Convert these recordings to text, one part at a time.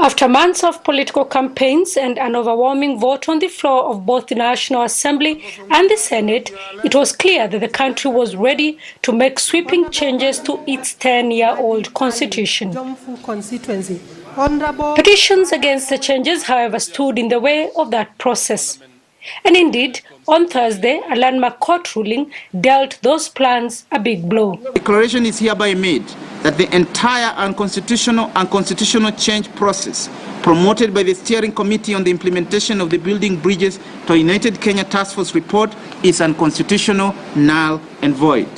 After months of political campaigns and an overwhelming vote on the floor of both the National Assembly and the Senate, it was clear that the country was ready to make sweeping changes to its 10-year-old constitution. Petitions against the changes, however, stood in the way of that process. And indeed, on Thursday, a landmark court ruling dealt those plans a big blow. Declaration is hereby made that the entire unconstitutional change process promoted by the Steering Committee on the Implementation of the Building Bridges to a United Kenya Task Force report is unconstitutional, null and void.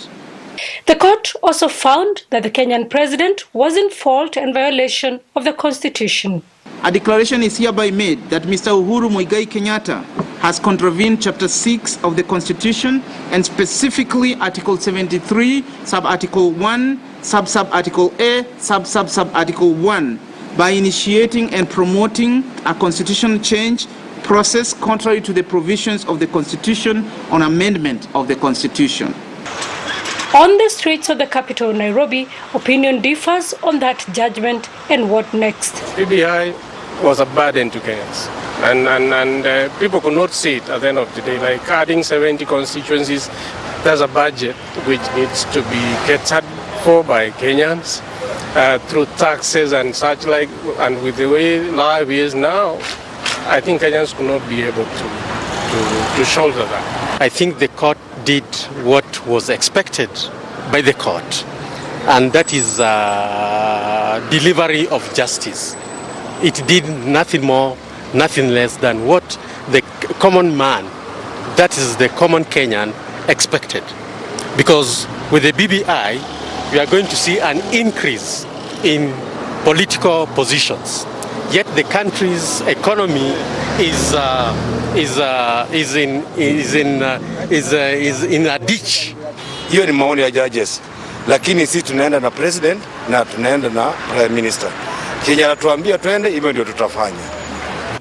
The court also found that the Kenyan president was in fault and violation of the constitution. A declaration is hereby made that Mr. Uhuru Kenyatta has contravened Chapter 6 of the Constitution and specifically Article 73, Sub-Article 1, Sub-Article A, Sub-Article 1 by initiating and promoting a constitutional change process contrary to the provisions of the Constitution on amendment of the Constitution. On the streets of the capital, Nairobi, opinion differs on that judgment and what next. BBI was a burden to Kenyans, and people could not see it at the end of the day. Like adding 70 constituencies, there's a budget which needs to be catered for by Kenyans through taxes and such like. And with the way life is now, I think Kenyans could not be able to shoulder that. I think the court did what was expected by the court, and that is delivery of justice. It did nothing more, nothing less than what the common man, that is the common Kenyan, expected. Because with the BBI, we are going to see an increase in political positions. Yet the country's economy is in a ditch. Hiyo ni maoni ya judges, lakini sisi tunaenda na president na tunaenda na prime minister. Kenya anatuambia twende, hivyo ndio tutafanya.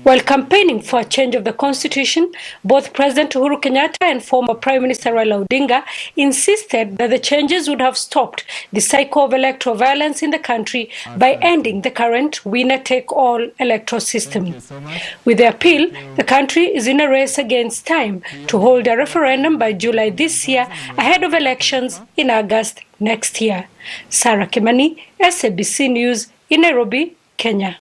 While campaigning for a change of the constitution, both President Uhuru Kenyatta and former Prime Minister Raila Odinga insisted that the changes would have stopped the cycle of electoral violence in the country by ending the current winner-take-all electoral system. With the appeal, the country is in a race against time to hold a referendum by July this year ahead of elections in August next year. Sarah Kimani, SABC News in Nairobi, Kenya.